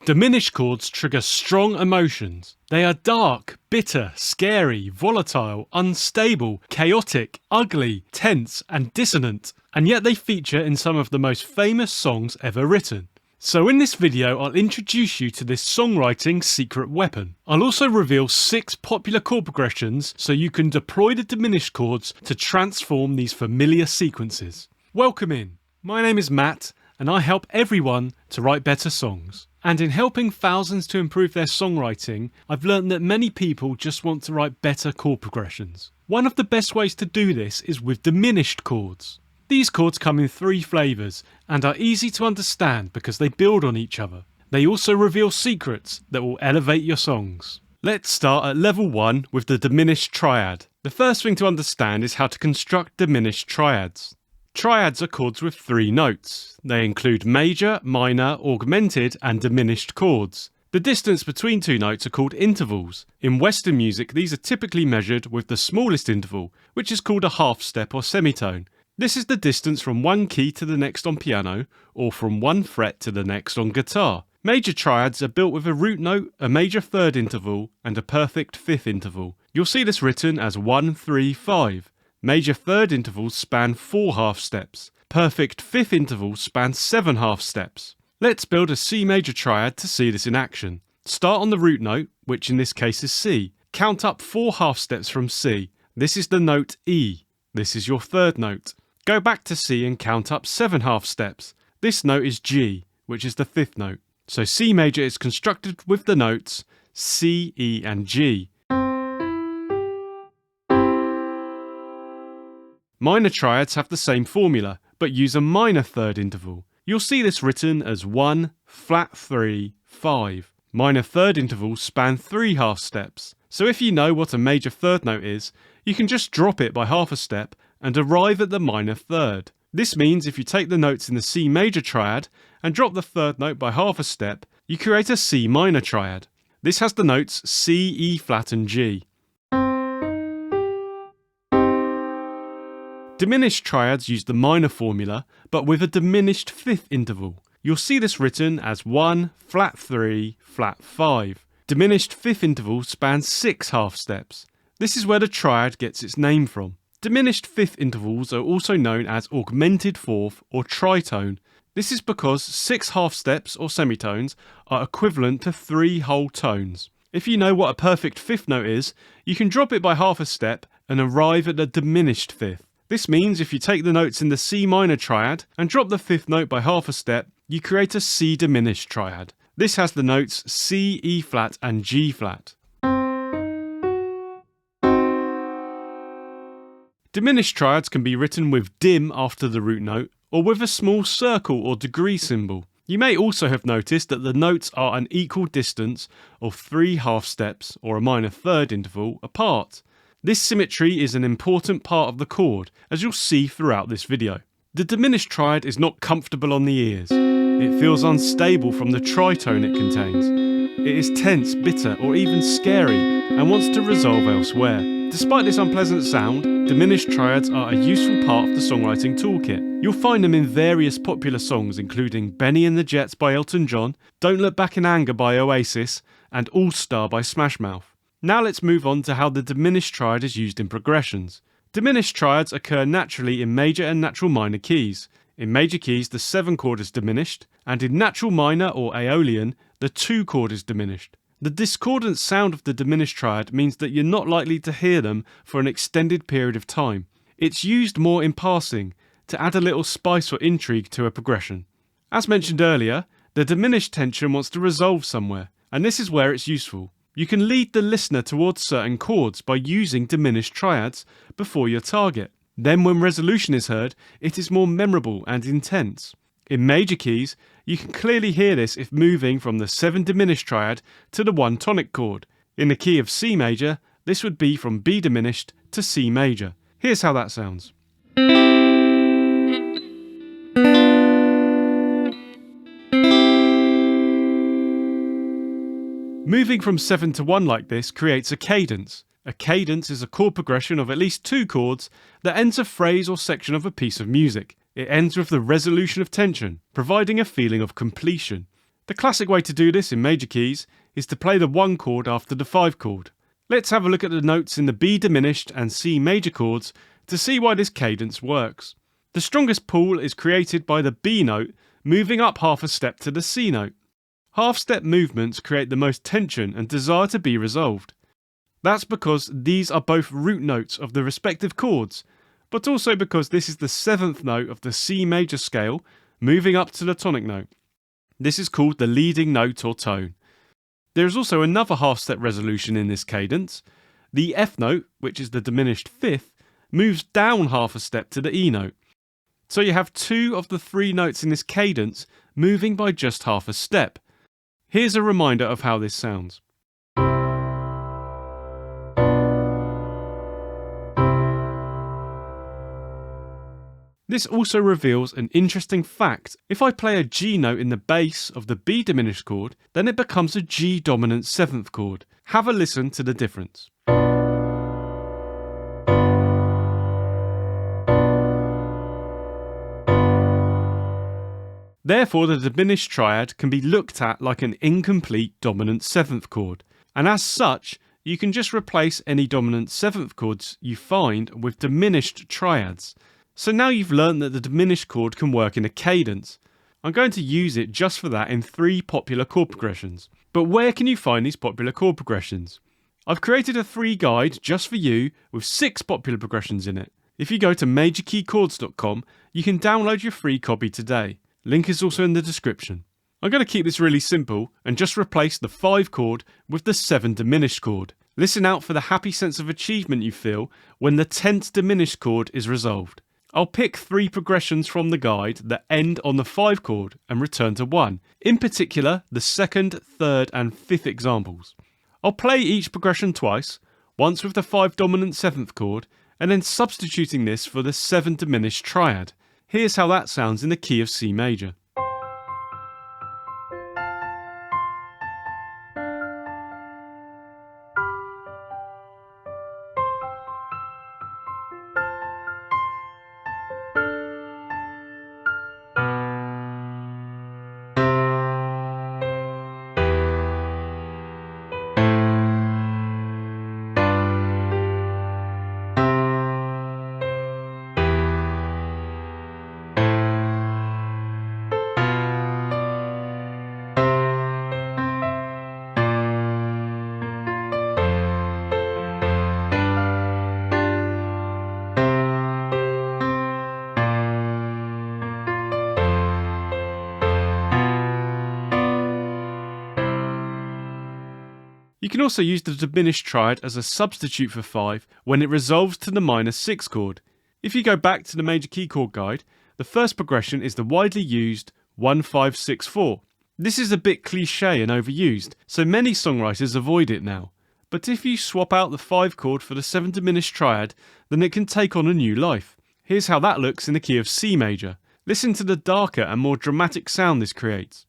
Diminished chords trigger strong emotions. They are dark, bitter, scary, volatile, unstable, chaotic, ugly, tense, and dissonant, and yet they feature in some of the most famous songs ever written. So in this video, I'll introduce you to this songwriting secret weapon. I'll also reveal 6 popular chord progressions so you can deploy the diminished chords to transform these familiar sequences. Welcome in. My name is Matt, and I help everyone to write better songs. And in helping thousands to improve their songwriting, I've learned that many people just want to write better chord progressions. One of the best ways to do this is with diminished chords. These chords come in 3 flavours and are easy to understand because they build on each other. They also reveal secrets that will elevate your songs. Let's start at level 1 with the diminished triad. The first thing to understand is how to construct diminished triads. Triads are chords with 3 notes. They include major, minor, augmented and diminished chords. The distance between 2 notes are called intervals. In Western music, these are typically measured with the smallest interval, which is called a half step or semitone. This is the distance from one key to the next on piano, or from one fret to the next on guitar. Major triads are built with a root note, a major third interval, and a perfect fifth interval. You'll see this written as 1, 3, 5. Major third intervals span 4 half steps. Perfect fifth intervals span 7 half steps. Let's build a C major triad to see this in action. Start on the root note, which in this case is C. Count up 4 half steps from C. This is the note E. This is your third note. Go back to C and count up 7 half steps. This note is G, which is the 5th note. So C major is constructed with the notes C, E and G. Minor triads have the same formula, but use a minor third interval. You'll see this written as 1, flat 3, 5. Minor third intervals span 3 half steps. So if you know what a major third note is, you can just drop it by half a step and arrive at the minor third. This means if you take the notes in the C major triad and drop the third note by half a step, you create a C minor triad. This has the notes C, E flat and G. Diminished triads use the minor formula, but with a diminished fifth interval. You'll see this written as 1, flat 3, flat 5. Diminished fifth interval spans 6 half steps. This is where the triad gets its name from. Diminished fifth intervals are also known as augmented fourth or tritone. This is because 6 half steps or semitones are equivalent to 3 whole tones. If you know what a perfect fifth note is, you can drop it by half a step and arrive at a diminished fifth. This means if you take the notes in the C minor triad and drop the 5th note by half a step, you create a C diminished triad. This has the notes C, E flat and G flat. Diminished triads can be written with dim after the root note or with a small circle or degree symbol. You may also have noticed that the notes are an equal distance of 3 half steps or a minor third interval apart. This symmetry is an important part of the chord, as you'll see throughout this video. The diminished triad is not comfortable on the ears. It feels unstable from the tritone it contains. It is tense, bitter, or even scary, and wants to resolve elsewhere. Despite this unpleasant sound, diminished triads are a useful part of the songwriting toolkit. You'll find them in various popular songs including Benny and the Jets by Elton John, Don't Look Back in Anger by Oasis, and All Star by Smash Mouth. Now let's move on to how the diminished triad is used in progressions. Diminished triads occur naturally in major and natural minor keys. In major keys, the 7 chord is diminished, and in natural minor or Aeolian, the 2 chord is diminished. The discordant sound of the diminished triad means that you're not likely to hear them for an extended period of time. It's used more in passing, to add a little spice or intrigue to a progression. As mentioned earlier, the diminished tension wants to resolve somewhere, and this is where it's useful. You can lead the listener towards certain chords by using diminished triads before your target. Then when resolution is heard, it is more memorable and intense. In major keys, you can clearly hear this if moving from the 7 diminished triad to the 1 tonic chord. In the key of C major, this would be from B diminished to C major. Here's how that sounds. Moving from 7 to 1 like this creates a cadence. A cadence is a chord progression of at least 2 chords that ends a phrase or section of a piece of music. It ends with the resolution of tension, providing a feeling of completion. The classic way to do this in major keys is to play the 1 chord after the 5 chord. Let's have a look at the notes in the B diminished and C major chords to see why this cadence works. The strongest pull is created by the B note moving up half a step to the C note. Half-step movements create the most tension and desire to be resolved. That's because these are both root notes of the respective chords, but also because this is the 7th note of the C major scale moving up to the tonic note. This is called the leading note or tone. There is also another half-step resolution in this cadence. The F note, which is the diminished 5th, moves down half a step to the E note. So you have 2 of the 3 notes in this cadence moving by just half a step. Here's a reminder of how this sounds. This also reveals an interesting fact. If I play a G note in the bass of the B diminished chord, then it becomes a G dominant 7th chord. Have a listen to the difference. Therefore, the diminished triad can be looked at like an incomplete dominant 7th chord, and as such, you can just replace any dominant 7th chords you find with diminished triads. So now you've learned that the diminished chord can work in a cadence. I'm going to use it just for that in 3 popular chord progressions. But where can you find these popular chord progressions? I've created a free guide just for you with 6 popular progressions in it. If you go to majorkeychords.com, you can download your free copy today. Link is also in the description. I'm going to keep this really simple and just replace the 5 chord with the 7 diminished chord. Listen out for the happy sense of achievement you feel when the 10th diminished chord is resolved. I'll pick 3 progressions from the guide that end on the 5 chord and return to 1, in particular the 2nd, 3rd and 5th examples. I'll play each progression twice, once with the 5 dominant 7th chord and then substituting this for the 7 diminished triad. Here's how that sounds in the key of C major. You can also use the diminished triad as a substitute for 5 when it resolves to the minor 6 chord. If you go back to the major key chord guide, the first progression is the widely used 1-5-6-4. This is a bit cliché and overused, so many songwriters avoid it now. But if you swap out the 5 chord for the 7 diminished triad, then it can take on a new life. Here's how that looks in the key of C major. Listen to the darker and more dramatic sound this creates.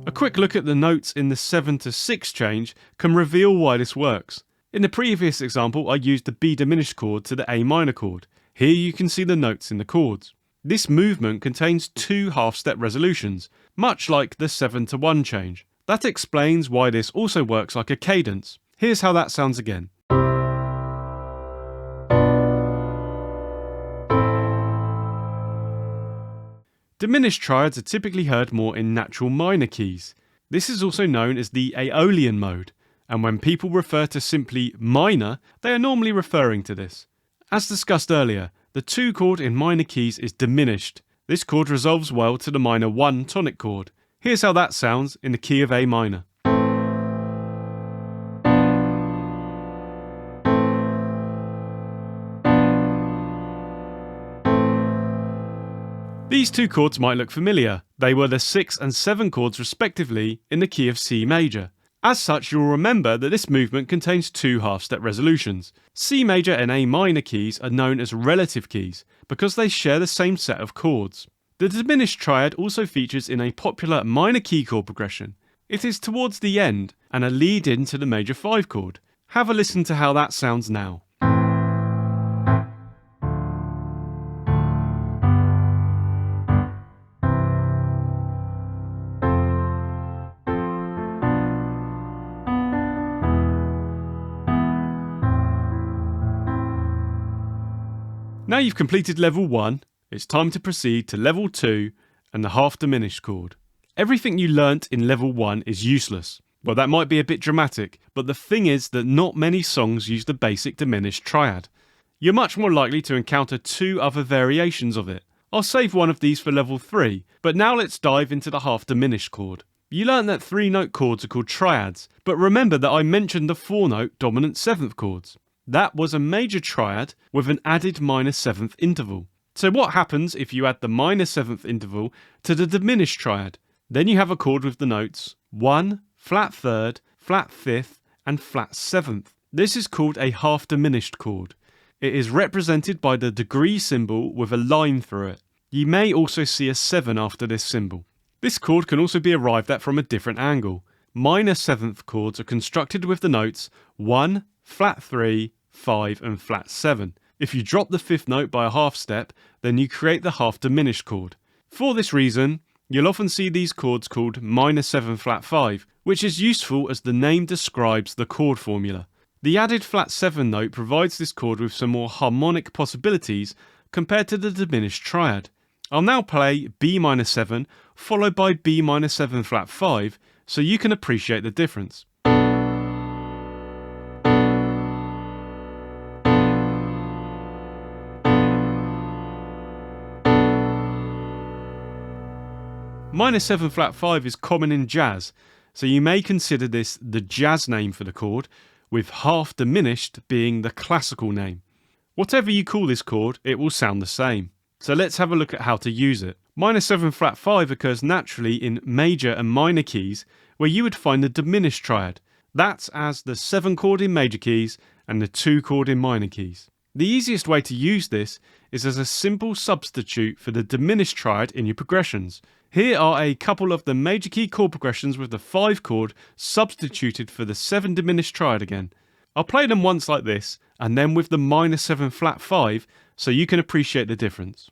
A quick look at the notes in the 7 to 6 change can reveal why this works. In the previous example, I used the B diminished chord to the A minor chord. Here you can see the notes in the chords. This movement contains 2 half-step resolutions, much like the 7 to 1 change. That explains why this also works like a cadence. Here's how that sounds again. Diminished triads are typically heard more in natural minor keys. This is also known as the Aeolian mode, and when people refer to simply minor, they are normally referring to this. As discussed earlier, the 2 chord in minor keys is diminished. This chord resolves well to the minor 1 tonic chord. Here's how that sounds in the key of A minor. These 2 chords might look familiar. They were the 6 and 7 chords respectively in the key of C major. As such, you'll remember that this movement contains 2 half-step resolutions. C major and A minor keys are known as relative keys because they share the same set of chords. The diminished triad also features in a popular minor key chord progression. It is towards the end and a lead in to the major 5 chord. Have a listen to how that sounds now. Now you've completed level 1, it's time to proceed to level 2 and the half diminished chord. Everything you learnt in level 1 is useless. Well, that might be a bit dramatic, but the thing is that not many songs use the basic diminished triad. You're much more likely to encounter 2 other variations of it. I'll save one of these for level 3, but now let's dive into the half diminished chord. You learnt that 3-note chords are called triads, but remember that I mentioned the 4-note dominant 7th chords. That was a major triad with an added minor 7th interval. So what happens if you add the minor 7th interval to the diminished triad? Then you have a chord with the notes 1, flat 3rd, flat 5th and flat 7th. This is called a half diminished chord. It is represented by the degree symbol with a line through it. You may also see a 7 after this symbol. This chord can also be arrived at from a different angle. Minor 7th chords are constructed with the notes 1, flat 3, 5 and flat 7. If you drop the 5th note by a half step, then you create the half diminished chord. For this reason, you'll often see these chords called minor 7 flat 5, which is useful as the name describes the chord formula. The added flat 7 note provides this chord with some more harmonic possibilities compared to the diminished triad. I'll now play B minor 7 followed by B minor 7 flat 5 so you can appreciate the difference. Minor 7 flat 5 is common in jazz, so you may consider this the jazz name for the chord, with half diminished being the classical name. Whatever you call this chord, it will sound the same. So let's have a look at how to use it. Minor 7 flat 5 occurs naturally in major and minor keys, where you would find the diminished triad. That's as the 7 chord in major keys and the 2 chord in minor keys. The easiest way to use this is as a simple substitute for the diminished triad in your progressions. Here are a couple of the major key chord progressions with the 5 chord substituted for the 7 diminished triad again. I'll play them once like this and then with the minor 7 flat 5 so you can appreciate the difference.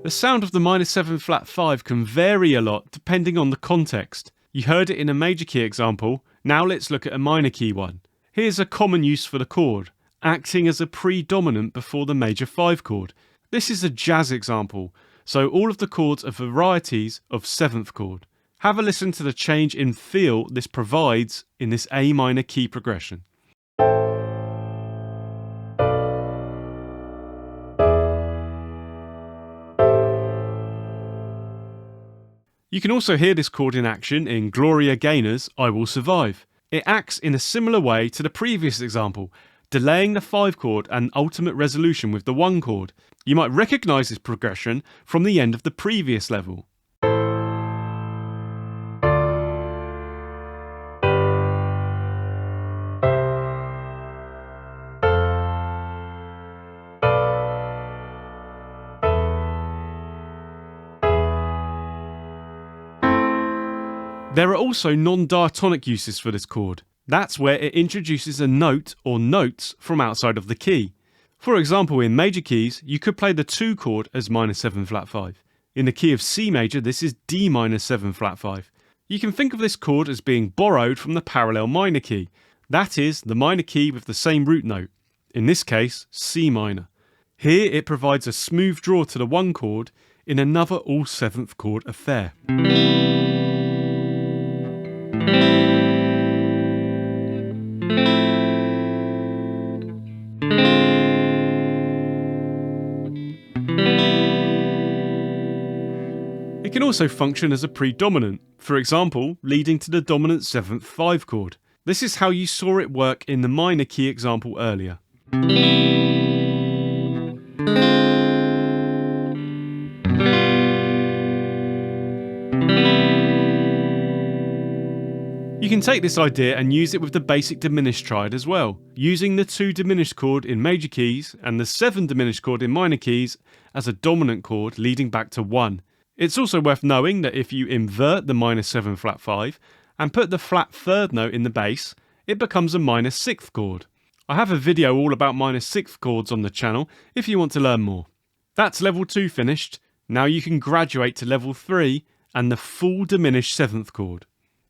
The sound of the minor 7 flat 5 can vary a lot depending on the context. You heard it in a major key example, now let's look at a minor key one. Here's a common use for the chord, acting as a predominant before the major 5 chord. This is a jazz example, so all of the chords are varieties of 7th chord. Have a listen to the change in feel this provides in this A minor key progression. You can also hear this chord in action in Gloria Gaynor's I Will Survive. It acts in a similar way to the previous example, delaying the 5 chord and ultimate resolution with the 1 chord. You might recognise this progression from the end of the previous level. There are also non-diatonic uses for this chord. That's where it introduces a note or notes from outside of the key. For example, in major keys, you could play the 2 chord as minor 7 flat 5. In the key of C major, this is D minor 7 flat 5. You can think of this chord as being borrowed from the parallel minor key. That is, the minor key with the same root note. In this case, C minor. Here it provides a smooth draw to the 1 chord in another all 7th chord affair. It can also function as a predominant, for example, leading to the dominant 7th 5 chord. This is how you saw it work in the minor key example earlier. You can take this idea and use it with the basic diminished triad as well, using the 2 diminished chord in major keys and the 7 diminished chord in minor keys as a dominant chord leading back to 1. It's also worth knowing that if you invert the minor 7 flat 5 and put the flat 3rd note in the bass, it becomes a minor 6th chord. I have a video all about minor 6th chords on the channel if you want to learn more. That's level 2 finished. Now you can graduate to level 3 and the full diminished 7th chord.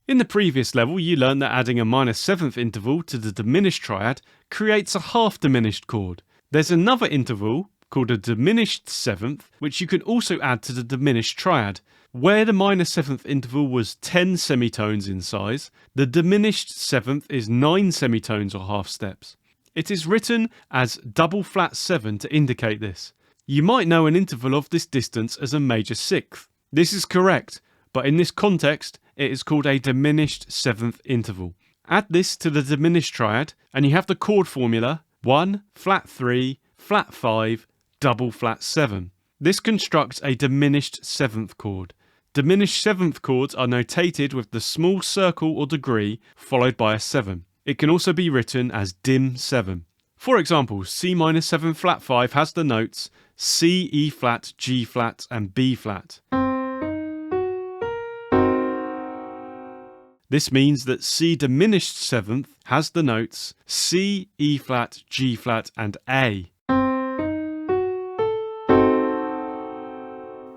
In the previous level, you learned that adding a minor 7th interval to the diminished triad creates a half diminished chord. There's another interval called a diminished 7th, which you can also add to the diminished triad. Where the minor 7th interval was 10 semitones in size, the diminished 7th is 9 semitones or half steps. It is written as double flat 7 to indicate this. You might know an interval of this distance as a major 6th. This is correct, but in this context, it is called a diminished 7th interval. Add this to the diminished triad, and you have the chord formula 1, flat 3, flat 5, double flat 7. This constructs a diminished 7th chord. Diminished 7th chords are notated with the small circle or degree followed by a 7. It can also be written as dim 7. For example, C minor 7 flat 5 has the notes C, E flat, G flat, and B flat. This means that C diminished 7th has the notes C, E flat, G flat, and A.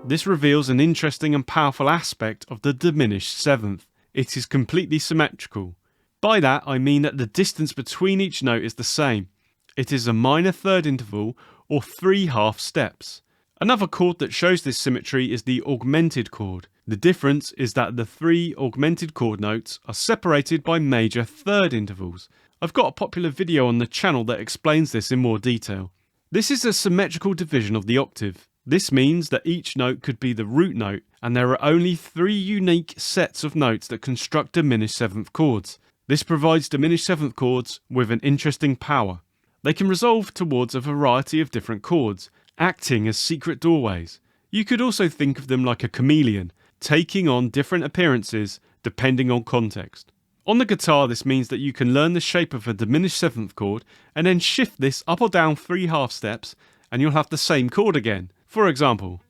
This reveals an interesting and powerful aspect of the diminished 7th. It is completely symmetrical. By that I mean that the distance between each note is the same. It is a minor 3rd interval or 3 half steps. Another chord that shows this symmetry is the augmented chord. The difference is that the 3 augmented chord notes are separated by major 3rd intervals. I've got a popular video on the channel that explains this in more detail. This is a symmetrical division of the octave. This means that each note could be the root note, and there are only 3 unique sets of notes that construct diminished 7th chords. This provides diminished 7th chords with an interesting power. They can resolve towards a variety of different chords, acting as secret doorways. You could also think of them like a chameleon, taking on different appearances depending on context. On the guitar, this means that you can learn the shape of a diminished 7th chord and then shift this up or down 3 half steps and you'll have the same chord again. For example,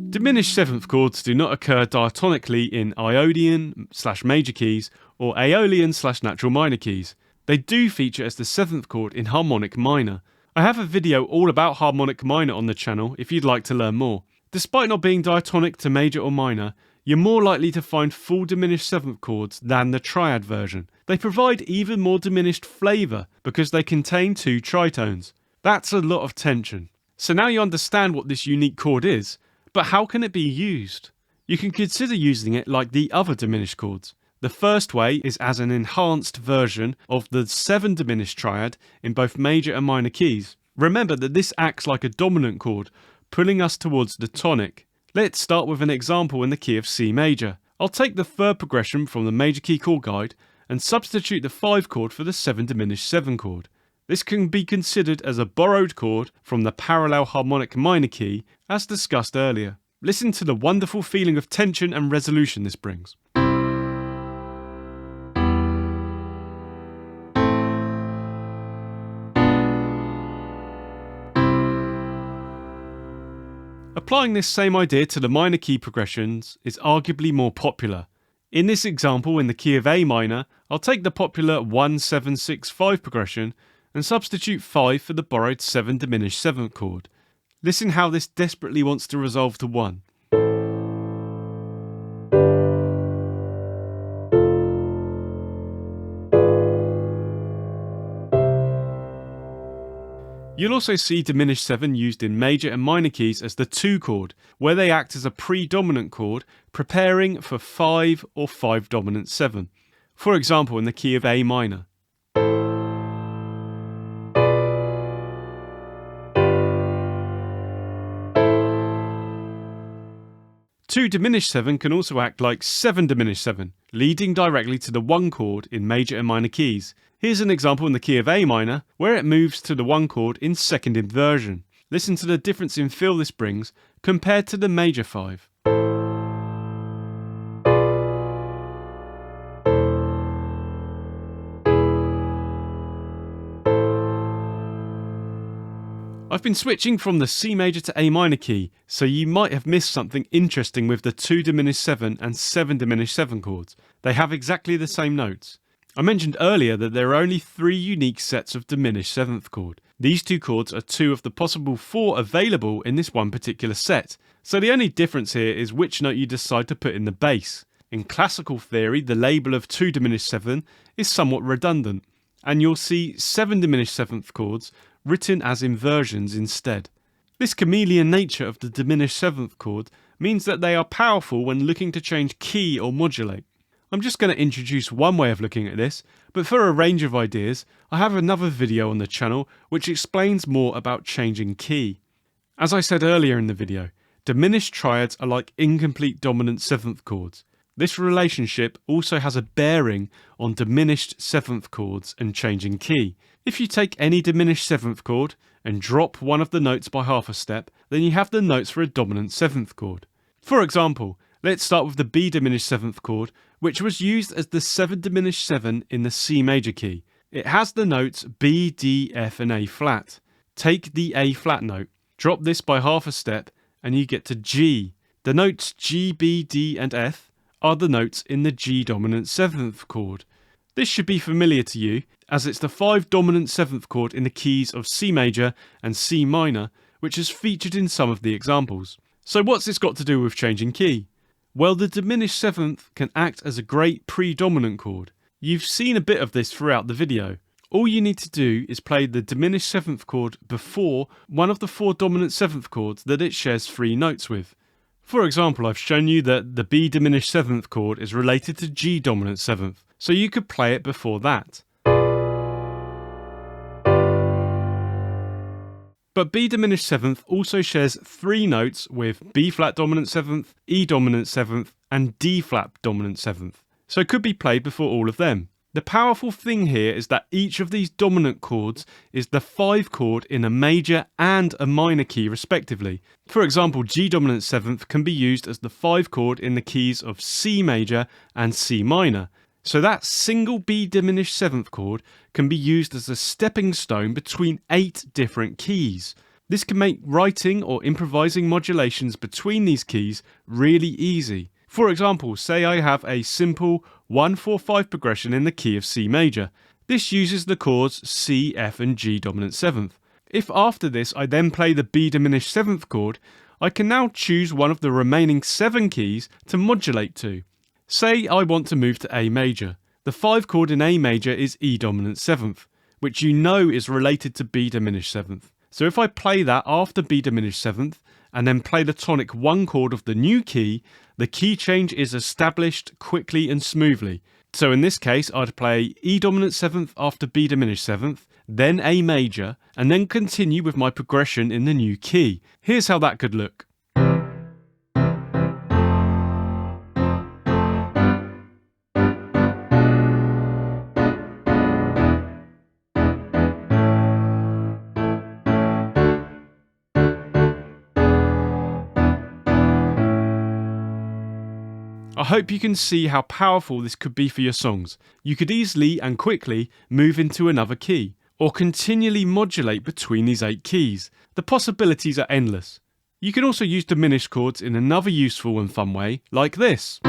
diminished 7th chords do not occur diatonically in Ionian/major keys or Aeolian/natural minor keys. They do feature as the 7th chord in harmonic minor. I have a video all about harmonic minor on the channel if you'd like to learn more. Despite not being diatonic to major or minor, you're more likely to find full diminished 7th chords than the triad version. They provide even more diminished flavour because they contain 2 tritones. That's a lot of tension. So now you understand what this unique chord is, but how can it be used? You can consider using it like the other diminished chords. The first way is as an enhanced version of the 7 diminished triad in both major and minor keys. Remember that this acts like a dominant chord, pulling us towards the tonic. Let's start with an example in the key of C major. I'll take the 3rd progression from the major key chord guide and substitute the 5 chord for the 7 diminished 7 chord. This can be considered as a borrowed chord from the parallel harmonic minor key as discussed earlier. Listen to the wonderful feeling of tension and resolution this brings. Applying this same idea to the minor key progressions is arguably more popular. In this example in the key of A minor, I'll take the popular 1-7-6-5 progression and substitute 5 for the borrowed 7 diminished 7th chord. Listen how this desperately wants to resolve to 1. You'll also see diminished 7 used in major and minor keys as the 2 chord, where they act as a predominant chord, preparing for 5 or 5 dominant 7. For example, in the key of A minor. 2 diminished 7 can also act like 7 diminished 7, leading directly to the 1 chord in major and minor keys. Here's an example in the key of A minor, where it moves to the 1 chord in second inversion. Listen to the difference in feel this brings compared to the major 5. I've been switching from the C major to A minor key, so you might have missed something interesting with the 2 diminished 7 and 7 diminished 7 chords. They have exactly the same notes. I mentioned earlier that there are only 3 unique sets of diminished 7th chord. These 2 chords are 2 of the possible 4 available in this one particular set, so the only difference here is which note you decide to put in the bass. In classical theory, the label of 2 diminished 7 is somewhat redundant, and you'll see 7 diminished 7th chords written as inversions instead. This chameleon nature of the diminished 7th chord means that they are powerful when looking to change key or modulate. I'm just going to introduce one way of looking at this, but for a range of ideas, I have another video on the channel which explains more about changing key. As I said earlier in the video, diminished triads are like incomplete dominant 7th chords. This relationship also has a bearing on diminished 7th chords and changing key. If you take any diminished 7th chord and drop one of the notes by half a step, then you have the notes for a dominant 7th chord. For example, let's start with the B diminished 7th chord, which was used as the 7 diminished 7 in the C major key. It has the notes B, D, F and A flat. Take the A flat note, drop this by half a step, and you get to G. The notes G, B, D and F are the notes in the G dominant 7th chord. This should be familiar to you, as it's the 5 dominant 7th chord in the keys of C major and C minor, which is featured in some of the examples. So what's this got to do with changing key? Well, the diminished 7th can act as a great predominant chord. You've seen a bit of this throughout the video. All you need to do is play the diminished 7th chord before one of the 4 dominant 7th chords that it shares 3 notes with. For example, I've shown you that the B diminished 7th chord is related to G dominant 7th, so you could play it before that. But B diminished 7th also shares 3 notes with B flat dominant 7th, E dominant 7th and D flat dominant 7th, so it could be played before all of them. The powerful thing here is that each of these dominant chords is the 5 chord in a major and a minor key respectively. For example, G dominant 7th can be used as the 5 chord in the keys of C major and C minor. So that single B diminished 7th chord can be used as a stepping stone between 8 different keys. This can make writing or improvising modulations between these keys really easy. For example, say I have a simple 1-4-5 progression in the key of C major. This uses the chords C, F and G dominant 7th. If after this I then play the B diminished 7th chord, I can now choose one of the remaining 7 keys to modulate to. Say I want to move to A major. The 5 chord in A major is E dominant 7th, which you know is related to B diminished 7th. So if I play that after B diminished 7th, and then play the tonic 1 chord of the new key, the key change is established quickly and smoothly. So in this case, I'd play E dominant 7th after B diminished 7th, then A major, and then continue with my progression in the new key. Here's how that could look. I hope you can see how powerful this could be for your songs. You could easily and quickly move into another key, or continually modulate between these 8 keys. The possibilities are endless. You can also use diminished chords in another useful and fun way, like this.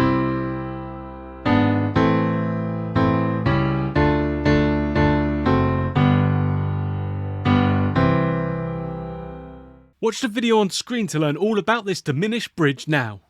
Watch the video on screen to learn all about this diminished bridge now.